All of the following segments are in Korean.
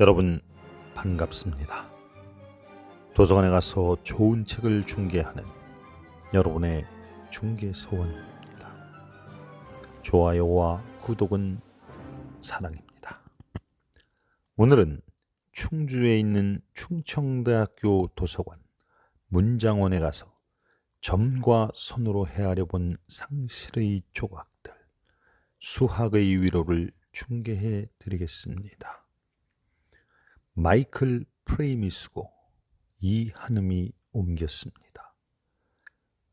여러분 반갑습니다. 도서관에 가서 좋은 책을 중개하는 여러분의 중개소원입니다. 좋아요와 구독은 사랑입니다. 오늘은 충주에 있는 충청대학교 도서관 문장원에 가서 점과 손으로 헤아려 본 상실의 조각들, 수학의 위로를 중개해 드리겠습니다. 마이클 프레임이 쓰고 이한음이 옮겼습니다.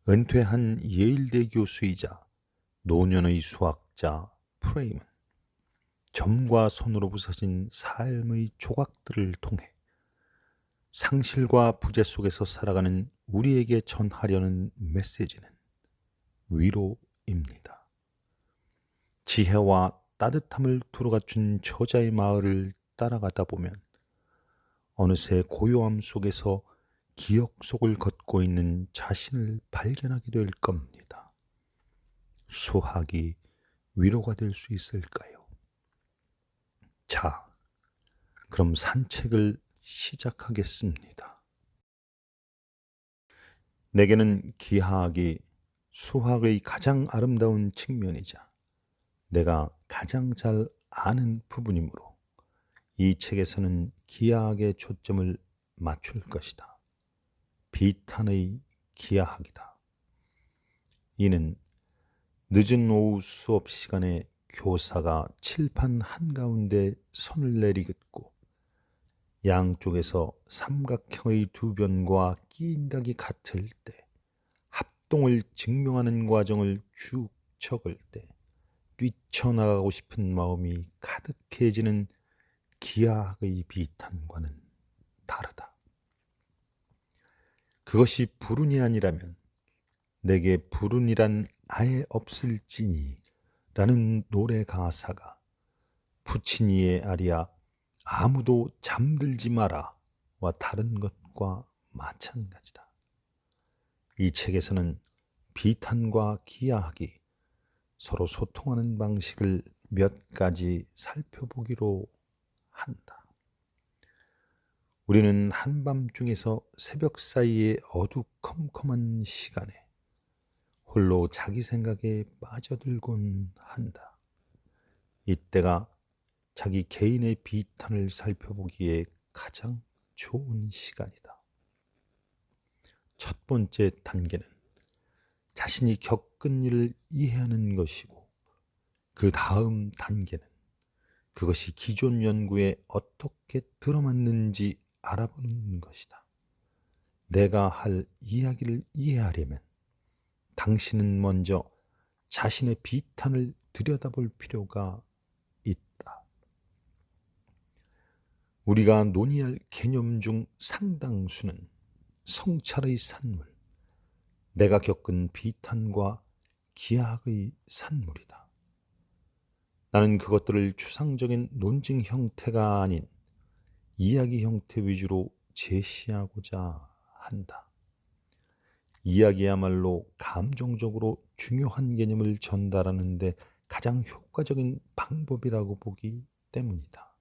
은퇴한 예일대 교수이자 노년의 수학자 프레임은 점과 손으로 부서진 삶의 조각들을 통해 상실과 부재 속에서 살아가는 우리에게 전하려는 메시지는 위로입니다. 지혜와 따뜻함을 두루갖춘 저자의 마을을 따라가다 보면 어느새 고요함 속에서 기억 속을 걷고 있는 자신을 발견하게 될 겁니다. 수학이 위로가 될 수 있을까요? 자, 그럼 산책을 시작하겠습니다. 내게는 기하학이 수학의 가장 아름다운 측면이자 내가 가장 잘 아는 부분이므로 이 책에서는 기하학의 초점을 맞출 것이다. 비탄의 기하학이다. 이는 늦은 오후 수업 시간에 교사가 칠판 한가운데 손을 내리긋고 양쪽에서 삼각형의 두 변과 끼인각이 같을 때 합동을 증명하는 과정을 쭉 적을 때 뛰쳐나가고 싶은 마음이 가득해지는 기하학의 비탄과는 다르다. 그것이 불운이 아니라면 내게 불운이란 아예 없을지니 라는 노래 가사가 푸치니의 아리아 아무도 잠들지 마라 와 다른 것과 마찬가지다. 이 책에서는 비탄과 기하학이 서로 소통하는 방식을 몇 가지 살펴보기로 한다. 우리는 한밤중에서 새벽 사이의 어두컴컴한 시간에 홀로 자기 생각에 빠져들곤 한다. 이때가 자기 개인의 비탄을 살펴보기에 가장 좋은 시간이다. 첫 번째 단계는 자신이 겪은 일을 이해하는 것이고, 그 다음 단계는 그것이 기존 연구에 어떻게 들어맞는지 알아보는 것이다. 내가 할 이야기를 이해하려면 당신은 먼저 자신의 비탄을 들여다볼 필요가 있다. 우리가 논의할 개념 중 상당수는 성찰의 산물, 내가 겪은 비탄과 기하학의 산물이다. 나는 그것들을 추상적인 논증 형태가 아닌 이야기 형태 위주로 제시하고자 한다. 이야기야말로 감정적으로 중요한 개념을 전달하는 데 가장 효과적인 방법이라고 보기 때문이다.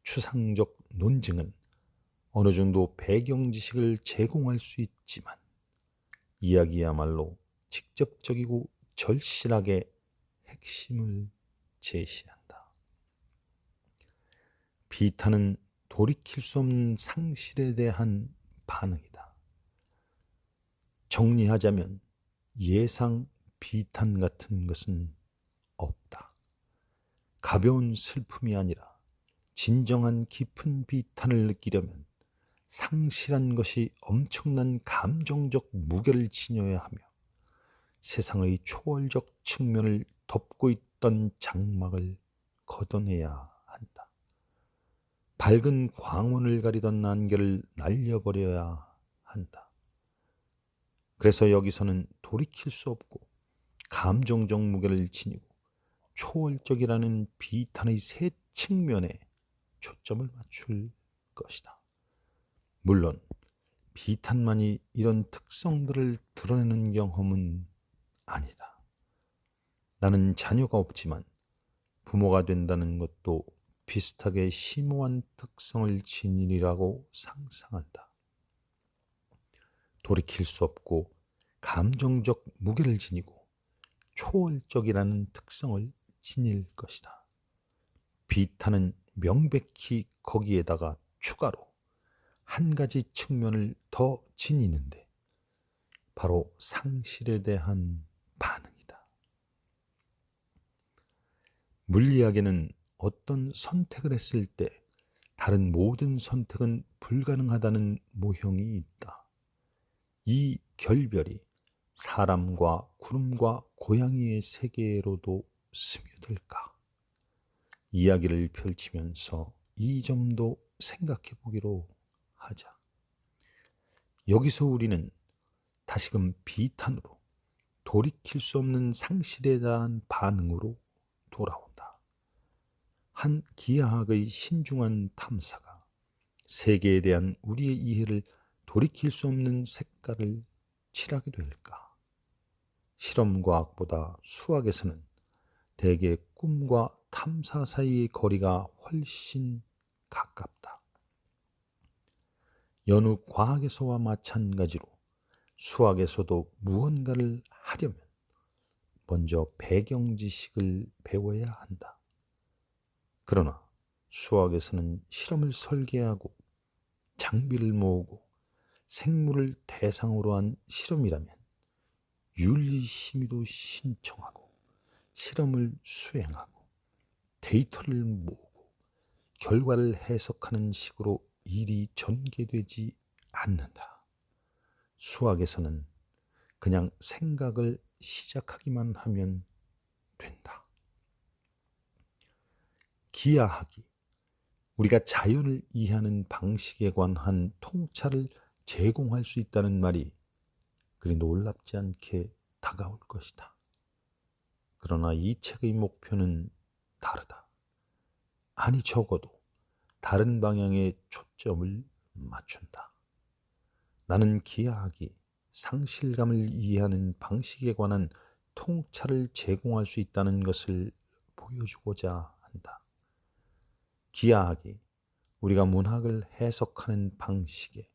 추상적 논증은 어느 정도 배경 지식을 제공할 수 있지만 이야기야말로 직접적이고 절실하게 핵심을 제시한다. 비탄은 돌이킬 수 없는 상실에 대한 반응이다. 정리하자면 예상 비탄 같은 것은 없다. 가벼운 슬픔이 아니라 진정한 깊은 비탄을 느끼려면 상실한 것이 엄청난 감정적 무게를 지녀야 하며 세상의 초월적 측면을 덮고 있던 장막을 걷어내야 한다. 밝은 광원을 가리던 안개를 날려버려야 한다. 그래서 여기서는 돌이킬 수 없고 감정적 무게를 지니고 초월적이라는 비탄의 세 측면에 초점을 맞출 것이다. 물론 비탄만이 이런 특성들을 드러내는 경험은 아니다. 나는 자녀가 없지만 부모가 된다는 것도 비슷하게 심오한 특성을 지니리라고 상상한다. 돌이킬 수 없고 감정적 무게를 지니고 초월적이라는 특성을 지닐 것이다. 비탄은 명백히 거기에다가 추가로 한 가지 측면을 더 지니는데 바로 상실에 대한 반응이다. 물리학에는 어떤 선택을 했을 때 다른 모든 선택은 불가능하다는 모형이 있다. 이 결별이 사람과 구름과 고양이의 세계로도 스며들까? 이야기를 펼치면서 이 점도 생각해 보기로 하자. 여기서 우리는 다시금 비탄으로 돌이킬 수 없는 상실에 대한 반응으로 돌아온다. 한 기하학의 신중한 탐사가 세계에 대한 우리의 이해를 돌이킬 수 없는 색깔을 칠하게 될까? 실험과학보다 수학에서는 대개 꿈과 탐사 사이의 거리가 훨씬 가깝다. 여느 과학에서와 마찬가지로 수학에서도 무언가를 하려면 먼저 배경 지식을 배워야 한다. 그러나 수학에서는 실험을 설계하고 장비를 모으고 생물을 대상으로 한 실험이라면 윤리심의도 신청하고 실험을 수행하고 데이터를 모으고 결과를 해석하는 식으로 일이 전개되지 않는다. 수학에서는 그냥 생각을 시작하기만 하면 된다. 기하학이 우리가 자연을 이해하는 방식에 관한 통찰을 제공할 수 있다는 말이 그리 놀랍지 않게 다가올 것이다. 그러나 이 책의 목표는 다르다. 아니 적어도 다른 방향에 초점을 맞춘다. 나는 기하학이 상실감을 이해하는 방식에 관한 통찰을 제공할 수 있다는 것을 보여주고자 한다. 기하학이 우리가 문학을 해석하는 방식에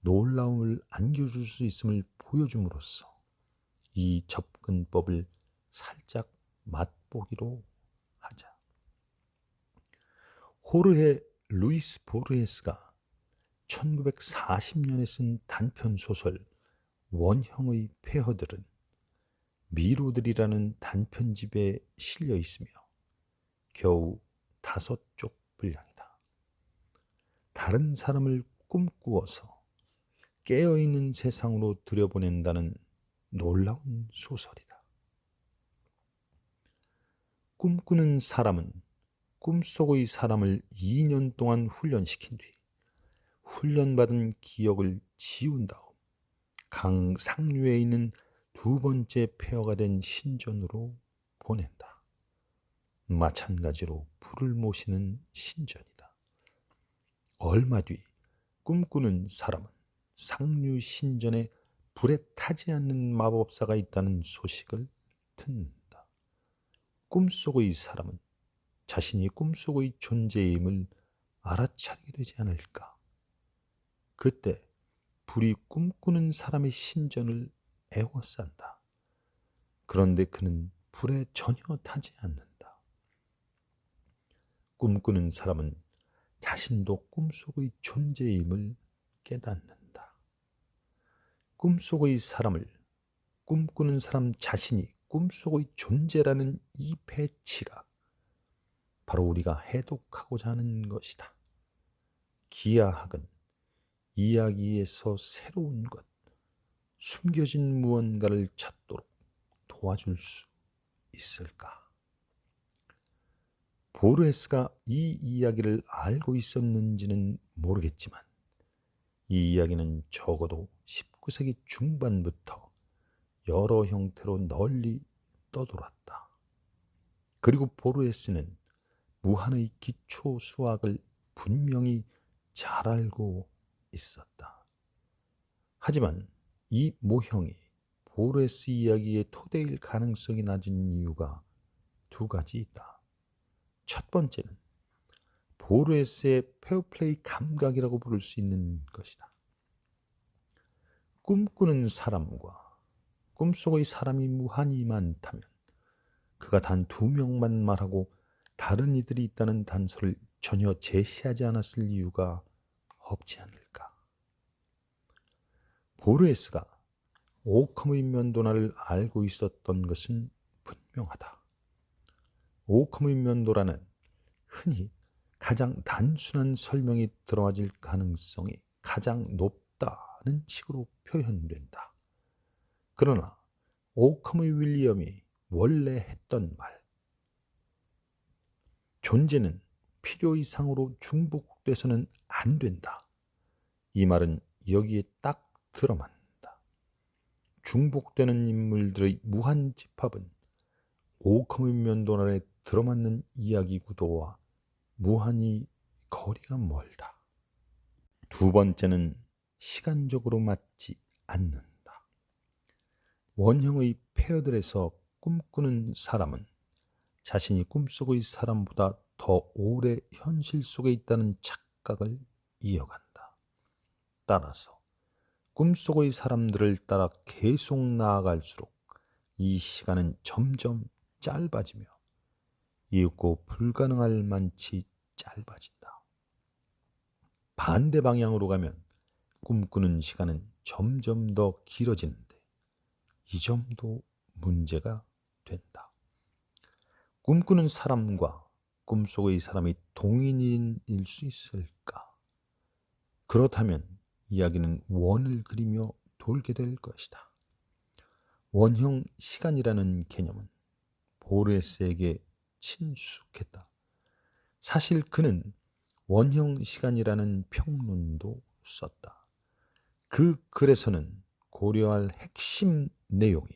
놀라움을 안겨줄 수 있음을 보여줌으로써 이 접근법을 살짝 맛보기로 하자. 호르헤 루이스 보르헤스가 1940년에 쓴 단편소설 원형의 폐허들은 미로들이라는 단편집에 실려 있으며 겨우 5쪽 분량이다. 다른 사람을 꿈꾸어서 깨어있는 세상으로 들여보낸다는 놀라운 소설이다. 꿈꾸는 사람은 꿈속의 사람을 2년 동안 훈련시킨 뒤 훈련받은 기억을 지운 다음 강 상류에 있는 두 번째 폐허가 된 신전으로 보낸다. 마찬가지로 불을 모시는 신전이다. 얼마 뒤 꿈꾸는 사람은 상류 신전에 불에 타지 않는 마법사가 있다는 소식을 듣는다. 꿈속의 사람은 자신이 꿈속의 존재임을 알아차리게 되지 않을까? 그때 불이 꿈꾸는 사람의 신전을 에워싼다. 그런데 그는 불에 전혀 타지 않는다. 꿈꾸는 사람은 자신도 꿈속의 존재임을 깨닫는다. 꿈속의 사람을 꿈꾸는 사람 자신이 꿈속의 존재라는 이 배치가 바로 우리가 해독하고자 하는 것이다. 기하학은 이야기에서 새로운 것, 숨겨진 무언가를 찾도록 도와줄 수 있을까? 보르헤스가 이 이야기를 알고 있었는지는 모르겠지만 이 이야기는 적어도 19세기 중반부터 여러 형태로 널리 떠돌았다. 그리고 보르헤스는 무한의 기초 수학을 분명히 잘 알고 있었다. 하지만 이 모형이 보르헤스 이야기의 토대일 가능성이 낮은 이유가 두 가지 있다. 첫 번째는 보르헤스의 페어플레이 감각이라고 부를 수 있는 것이다. 꿈꾸는 사람과 꿈속의 사람이 무한히 많다면 그가 단 2명만 말하고 다른 이들이 있다는 단서를 전혀 제시하지 않았을 이유가 없지 않을까. 보르헤스가 오컴의 면도라를 알고 있었던 것은 분명하다. 오컴의 면도라는 흔히 가장 단순한 설명이 들어와질 가능성이 가장 높다는 식으로 표현된다. 그러나 오컴의 윌리엄이 원래 했던 말, 존재는 필요 이상으로 중복돼서는 안 된다. 이 말은 여기에 딱 들어맞는다. 중복되는 인물들의 무한 집합은 오컴의 면도날에 들어맞는 이야기 구도와 무한히 거리가 멀다. 두 번째는 시간적으로 맞지 않는다. 원형의 페어들에서 꿈꾸는 사람은 자신이 꿈속의 사람보다 더 오래 현실 속에 있다는 착각을 이어간다. 따라서 꿈속의 사람들을 따라 계속 나아갈수록 이 시간은 점점 짧아지며 이윽고 불가능할 만치 짧아진다. 반대 방향으로 가면 꿈꾸는 시간은 점점 더 길어지는데 이 점도 문제가 된다. 꿈꾸는 사람과 꿈속의 사람이 동인일 수 있을까? 그렇다면 이야기는 원을 그리며 돌게 될 것이다. 원형 시간이라는 개념은 보르헤스에게 친숙했다. 사실 그는 원형 시간이라는 평론도 썼다. 그 글에서는 고려할 핵심 내용이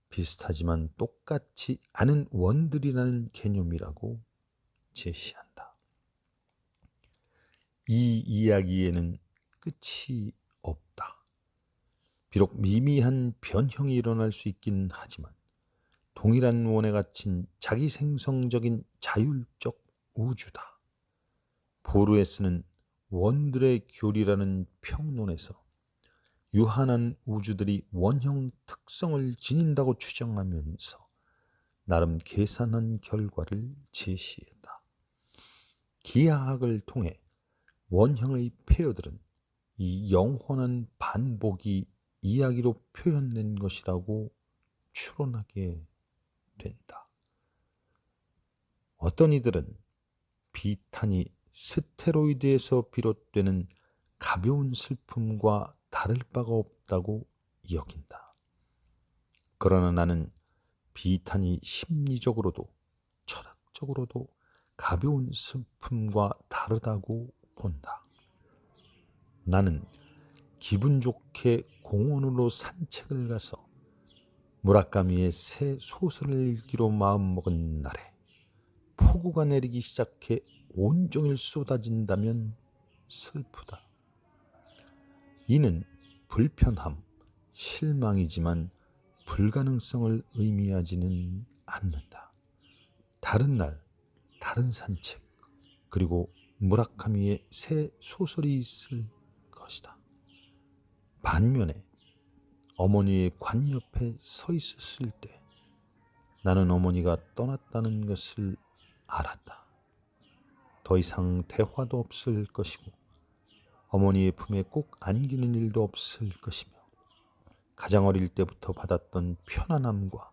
비슷하지만 똑같지 않은 원들이라는 개념이라고 제시한다. 이 이야기에는 끝이 없다. 비록 미미한 변형이 일어날 수 있긴 하지만 동일한 원에 갇힌 자기생성적인 자율적 우주다. 보르헤스는 원들의 교리라는 평론에서 유한한 우주들이 원형 특성을 지닌다고 주장하면서 나름 계산한 결과를 제시했다. 기하학을 통해 원형의 페어들은 이 영원한 반복이 이야기로 표현된 것이라고 추론하게 된다. 어떤 이들은 비탄이 스테로이드에서 비롯되는 가벼운 슬픔과 다를 바가 없다고 여긴다. 그러나 나는 비탄이 심리적으로도 철학적으로도 가벼운 슬픔과 다르다고 본다. 나는 기분 좋게 공원으로 산책을 가서 무라카미의 새 소설을 읽기로 마음먹은 날에 폭우가 내리기 시작해 온종일 쏟아진다면 슬프다. 이는 불편함, 실망이지만 불가능성을 의미하지는 않는다. 다른 날, 다른 산책, 그리고 무라카미의 새 소설이 있을 것이다. 반면에 어머니의 관 옆에 서 있었을 때 나는 어머니가 떠났다는 것을 알았다. 더 이상 대화도 없을 것이고 어머니의 품에 꼭 안기는 일도 없을 것이며 가장 어릴 때부터 받았던 편안함과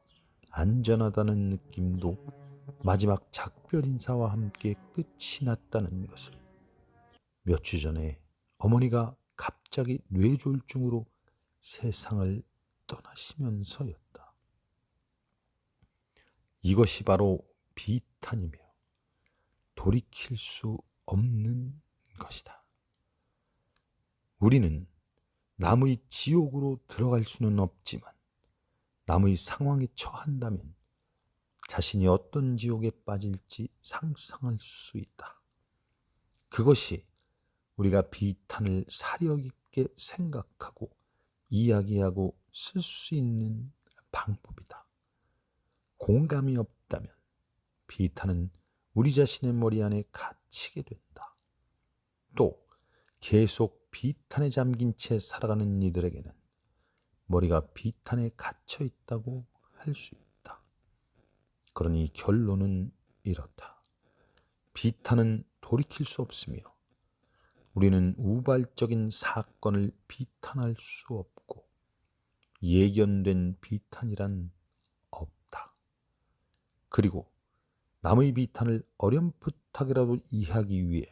안전하다는 느낌도 마지막 작별 인사와 함께 끝이 났다는 것을 몇 주 전에 어머니가 갑자기 뇌졸중으로 세상을 떠나시면서였다. 이것이 바로 비탄이며 돌이킬 수 없는 것이다. 우리는 남의 지옥으로 들어갈 수는 없지만 남의 상황에 처한다면 자신이 어떤 지옥에 빠질지 상상할 수 있다. 그것이 우리가 비탄을 사려 깊게 생각하고 이야기하고 쓸 수 있는 방법이다. 공감이 없다면 비탄은 우리 자신의 머리 안에 다치게 된다. 또 계속 비탄에 잠긴 채 살아가는 이들에게는 머리가 비탄에 갇혀 있다고 할 수 있다. 그러니 결론은 이렇다. 비탄은 돌이킬 수 없으며 우리는 우발적인 사건을 비탄할 수 없고 예견된 비탄이란 없다. 그리고 남의 비탄을 어렴풋하게라도 이해하기 위해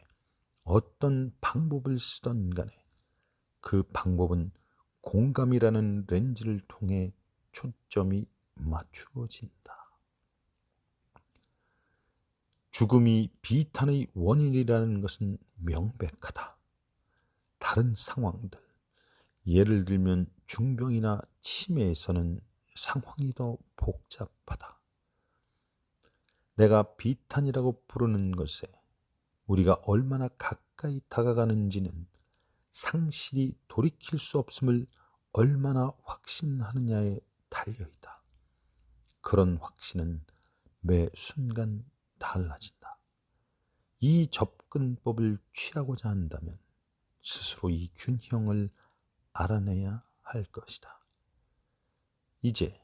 어떤 방법을 쓰던 간에 그 방법은 공감이라는 렌즈를 통해 초점이 맞추어진다. 죽음이 비탄의 원인이라는 것은 명백하다. 다른 상황들, 예를 들면 중병이나 치매에서는 상황이 더 복잡하다. 내가 비탄이라고 부르는 것에 우리가 얼마나 가까이 다가가는지는 상실이 돌이킬 수 없음을 얼마나 확신하느냐에 달려있다. 그런 확신은 매 순간 달라진다. 이 접근법을 취하고자 한다면 스스로 이 균형을 알아내야 할 것이다. 이제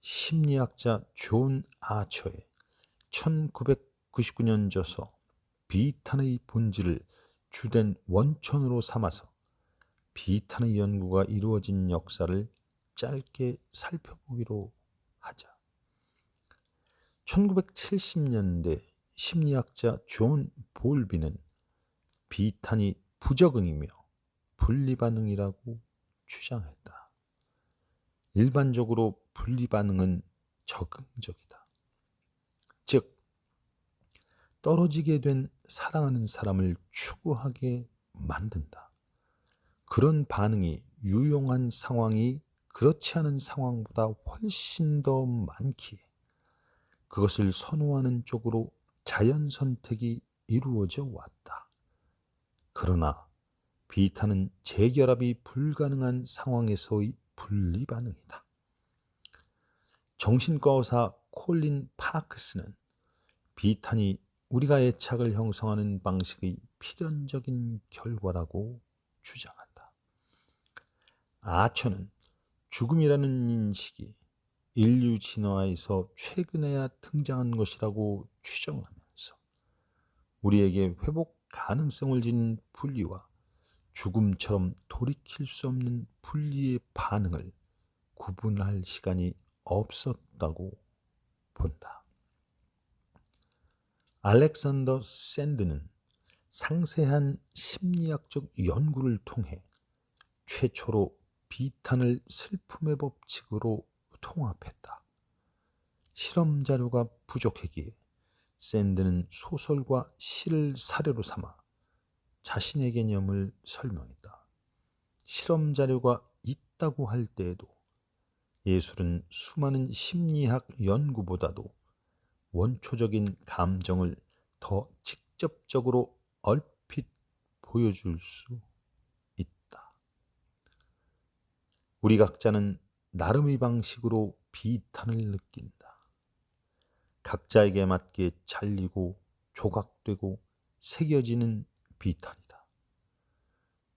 심리학자 존 아처의 1999년 저서 비탄의 본질을 주된 원천으로 삼아서 비탄의 연구가 이루어진 역사를 짧게 살펴보기로 하자. 1970년대 심리학자 존 볼비는 비탄이 부적응이며 분리반응이라고 주장했다. 일반적으로 분리반응은 적응적이다. 즉, 떨어지게 된 사랑하는 사람을 추구하게 만든다. 그런 반응이 유용한 상황이 그렇지 않은 상황보다 훨씬 더 많기에 그것을 선호하는 쪽으로 자연 선택이 이루어져 왔다. 그러나 비탄은 재결합이 불가능한 상황에서의 분리 반응이다. 정신과 의사 콜린 파크스는 비탄이 우리가 애착을 형성하는 방식의 필연적인 결과라고 주장한다. 아처는 죽음이라는 인식이 인류 진화에서 최근에야 등장한 것이라고 추정하면서 우리에게 회복 가능성을 지닌 분리와 죽음처럼 돌이킬 수 없는 분리의 반응을 구분할 시간이 없었다고 본다. 알렉산더 샌드는 상세한 심리학적 연구를 통해 최초로 비탄을 슬픔의 법칙으로 통합했다. 실험 자료가 부족하기에 샌드는 소설과 시를 사료로 삼아 자신의 개념을 설명했다. 실험 자료가 있다고 할 때에도 예술은 수많은 심리학 연구보다도 원초적인 감정을 더 직접적으로 얼핏 보여줄 수 있다. 우리 각자는 나름의 방식으로 비탄을 느낀다. 각자에게 맞게 잘리고 조각되고 새겨지는 비탄이다.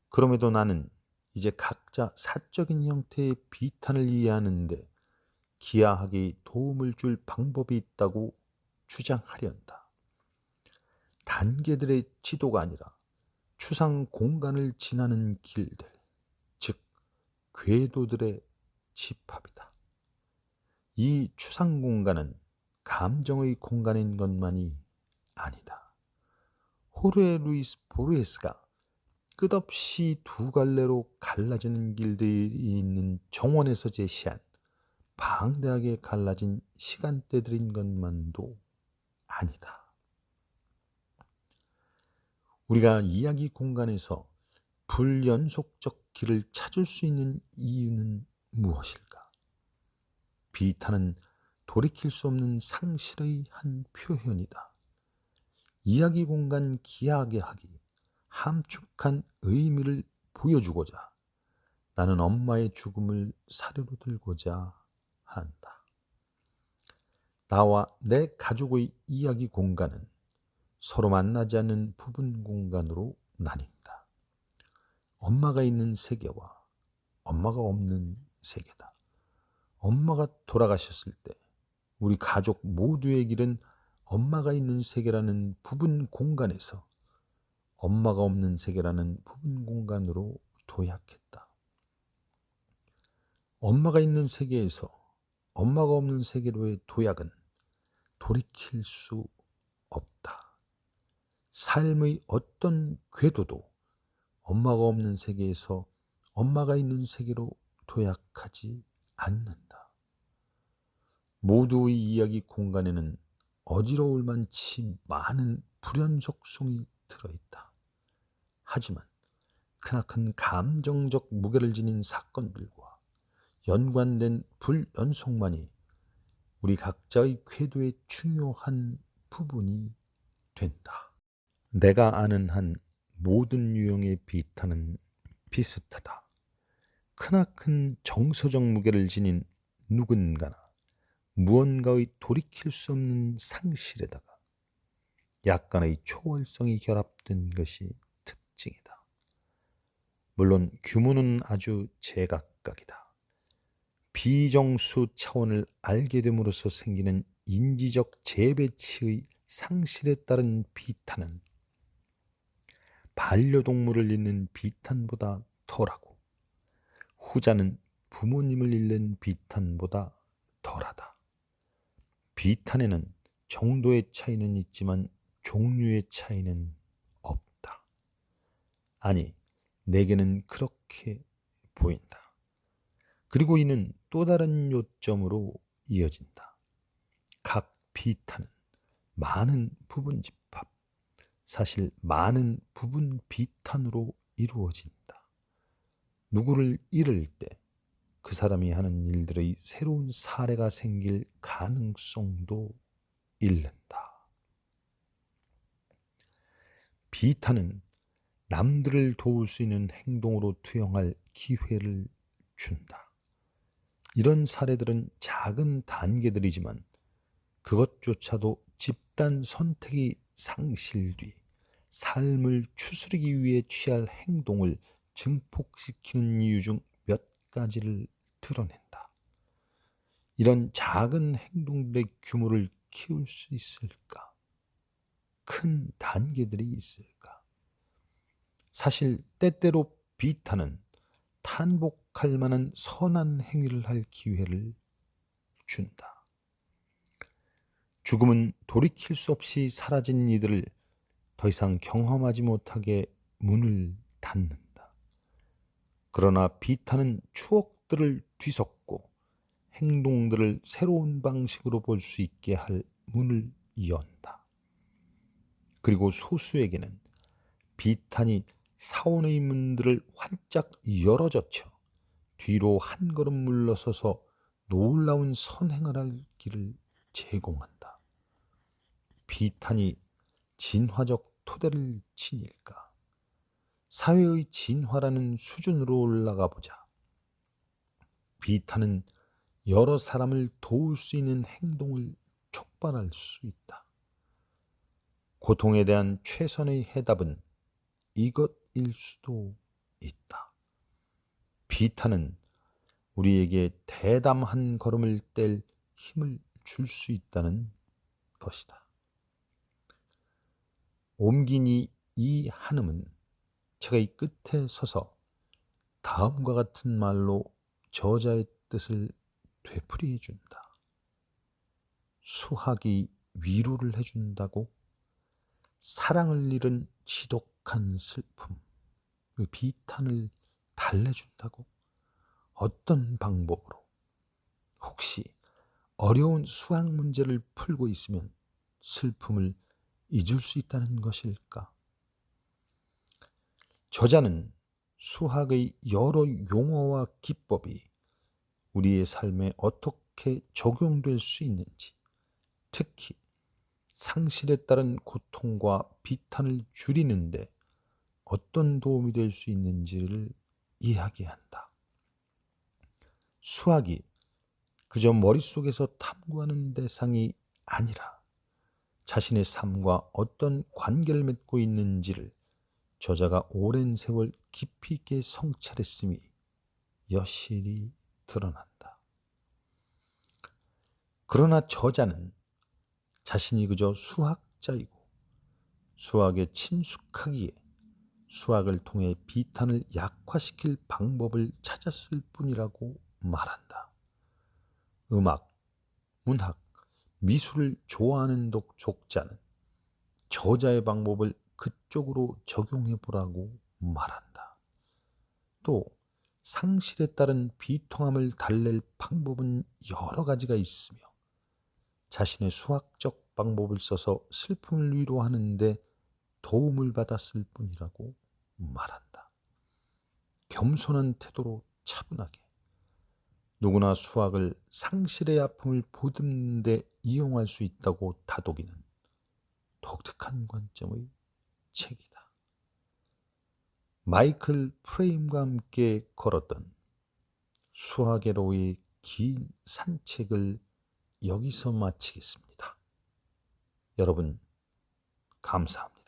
그럼에도 나는 이제 각자 사적인 형태의 비탄을 이해하는데 기하학이 도움을 줄 방법이 있다고 주장하련다. 단계들의 지도가 아니라 추상 공간을 지나는 길들, 즉 궤도들의 집합이다. 이 추상 공간은 감정의 공간인 것만이 아니다. 호르헤 루이스 보르헤스가 끝없이 두 갈래로 갈라지는 길들이 있는 정원에서 제시한 방대하게 갈라진 시간대들인 것만도 아니다. 우리가 이야기 공간에서 불연속적 길을 찾을 수 있는 이유는 무엇일까? 비탄은 돌이킬 수 없는 상실의 한 표현이다. 이야기 공간 기하학이 함축한 의미를 보여주고자 나는 엄마의 죽음을 사료로 들고자 한다. 나와 내 가족의 이야기 공간은 서로 만나지 않는 부분 공간으로 나뉜다. 엄마가 있는 세계와 엄마가 없는 세계다. 엄마가 돌아가셨을 때 우리 가족 모두의 길은 엄마가 있는 세계라는 부분 공간에서 엄마가 없는 세계라는 부분 공간으로 도약했다. 엄마가 있는 세계에서 엄마가 없는 세계로의 도약은 돌이킬 수 없다. 삶의 어떤 궤도도 엄마가 없는 세계에서 엄마가 있는 세계로 도약하지 않는다. 모두의 이야기 공간에는 어지러울 만치 많은 불연속성이 들어있다. 하지만 크나큰 감정적 무게를 지닌 사건들과 연관된 불연속만이 우리 각자의 궤도의 중요한 부분이 된다. 내가 아는 한 모든 유형의 비탄은 비슷하다. 크나큰 정서적 무게를 지닌 누군가나 무언가의 돌이킬 수 없는 상실에다가 약간의 초월성이 결합된 것이 특징이다. 물론 규모는 아주 제각각이다. 비정수 차원을 알게 됨으로써 생기는 인지적 재배치의 상실에 따른 비탄은 반려동물을 잃는 비탄보다 덜하고 후자는 부모님을 잃는 비탄보다 덜하다. 비탄에는 정도의 차이는 있지만 종류의 차이는 없다. 아니, 내게는 그렇게 보인다. 그리고 이는 또 다른 요점으로 이어진다. 각 비탄은 많은 부분 집합, 사실 많은 부분 비탄으로 이루어진다. 누구를 잃을 때 그 사람이 하는 일들의 새로운 사례가 생길 가능성도 잃는다. 비탄은 남들을 도울 수 있는 행동으로 투영할 기회를 준다. 이런 사례들은 작은 단계들이지만 그것조차도 집단 선택이 상실 뒤 삶을 추스르기 위해 취할 행동을 증폭시키는 이유 중 몇 가지를 드러낸다. 이런 작은 행동들의 규모를 키울 수 있을까? 큰 단계들이 있을까? 사실 때때로 비탄은 탄복할 만한 선한 행위를 할 기회를 준다. 죽음은 돌이킬 수 없이 사라진 이들을 더 이상 경험하지 못하게 문을 닫는다. 그러나 비탄은 추억들을 뒤섞고 행동들을 새로운 방식으로 볼 수 있게 할 문을 연다. 그리고 소수에게는 비탄이 사원의 문들을 활짝 열어젖혀 뒤로 한 걸음 물러서서 놀라운 선행을 할 길을 제공한다. 비탄이 진화적 토대를 지닐까? 사회의 진화라는 수준으로 올라가 보자. 비탄은 여러 사람을 도울 수 있는 행동을 촉발할 수 있다. 고통에 대한 최선의 해답은 이것일 수도 있다. 비탄은 우리에게 대담한 걸음을 뗄 힘을 줄 수 있다는 것이다. 옮긴 이 한음은 제가 이 끝에 서서 다음과 같은 말로 저자의 뜻을 되풀이해 준다. 수학이 위로를 해준다고? 사랑을 잃은 지독한 슬픔, 그 비탄을 달래준다고? 어떤 방법으로? 혹시 어려운 수학 문제를 풀고 있으면 슬픔을 잊을 수 있다는 것일까? 저자는 수학의 여러 용어와 기법이 우리의 삶에 어떻게 적용될 수 있는지, 특히 상실에 따른 고통과 비탄을 줄이는데 어떤 도움이 될 수 있는지를 이야기한다. 수학이 그저 머릿속에서 탐구하는 대상이 아니라 자신의 삶과 어떤 관계를 맺고 있는지를 저자가 오랜 세월 깊이 있게 성찰했음이 여실히 드러난다. 그러나 저자는 자신이 그저 수학자이고 수학에 친숙하기에 수학을 통해 비탄을 약화시킬 방법을 찾았을 뿐이라고 말한다. 음악, 문학, 미술을 좋아하는 독자는 저자의 방법을 그쪽으로 적용해 보라고 말한다. 또 상실에 따른 비통함을 달랠 방법은 여러 가지가 있으며 자신의 수학적 방법을 써서 슬픔을 위로하는 데 도움을 받았을 뿐이라고 말한다. 겸손한 태도로 차분하게 누구나 수학을 상실의 아픔을 보듬는 데 이용할 수 있다고 다독이는 독특한 관점의 책이다. 마이클 프레임과 함께 걸었던 수학에로의 긴 산책을 여기서 마치겠습니다. 여러분, 감사합니다.